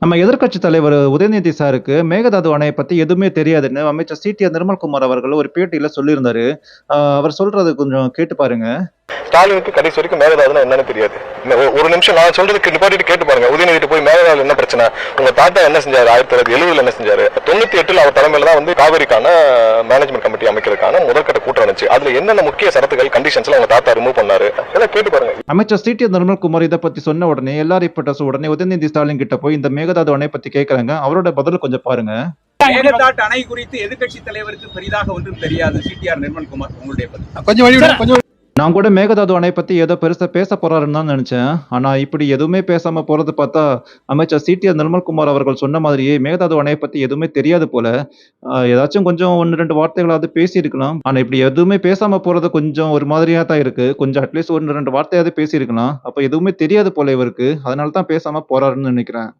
நம்ம எதிர்க்கட்சி தலைவர் உதயநிதி சாருக்கு மேகதாது அணைய பத்தி எதுவுமே தெரியாதுன்னு அமைச்சர் சிடிஆர் நிர்மல்குமார் அவர்கள் ஒரு பேட்டியில சொல்லியிருந்தாரு. அவர் சொல்றத கொஞ்சம் கேட்டு பாருங்க. ஸ்டாலினுக்கு கடைசி வரைக்கும் மேகதாதுன்னா என்னன்னு தெரியாது. ஒரு நிமிஷம் நான் சொல்றதுக்கு நிப்பாட்டிட்டு கேட்டு பாருங்க. உதயநிதி போய் மேகதாது என்ன பிரச்சனை, உங்க தாத்தா என்ன செஞ்சாரு, 1970 என்ன செஞ்சாரு, 98 அவர் தலைமையில தான் வந்து காவிரிக்கான மேனேஜ்மெண்ட் கமிட்டி அமைக்கிறதுக்கான முதற்கட்ட கூட்டம் இருந்துச்சு. அதுல என்னென்ன முக்கிய சரத்துகள் கண்டிஷன்ஸ்ல உங்க தாத்தா ரிமூவ் பண்ணாரு எல்லாம் கேட்டு பாருங்க. அமைச்சர் சிடிஆர் நிர்மல்குமார் இதை பத்தி சொன்ன உடனே எல்லா ரிப்போர்ட்டர்ஸ் உடனே உதயநிதி ஸ்டாலின் கிட்ட போய் இந்த மேகதாது அணை பத்தி கேட்கறாங்க. அவரோட பதில் கொஞ்சம் பாருங்க. மேகதாட்டு அணை குறித்து எதிர்க்கட்சி தலைவருக்கு பெரிதாக ஒன்றும் தெரியாது. சிடிஆர் நிர்மல்குமார் உங்களுடைய பதில். நான் கூட மேகதாது அணை பத்தி ஏதோ பெருசா பேச போறாருன்னு தான் நினைச்சேன். ஆனா இப்படி எதுவுமே பேசாம போறது பார்த்தா அமைச்சர் சிடிஆர் நிர்மல்குமார் அவர்கள் சொன்ன மாதிரியே மேகதாது அணையை பத்தி எதுவுமே தெரியாது போல. ஏதாச்சும் கொஞ்சம் 1, 2 வார்த்தைகளாவது பேசியிருக்கலாம். ஆனா இப்படி எதுவுமே பேசாம போறது கொஞ்சம் ஒரு மாதிரியா தான் இருக்கு. கொஞ்சம் அட்லீஸ்ட் 1, 2 வார்த்தையாவது பேசியிருக்கலாம். அப்ப எதுவுமே தெரியாது போல இவருக்கு. அதனால தான் பேசாம போறாருன்னு நினைக்கிறேன்.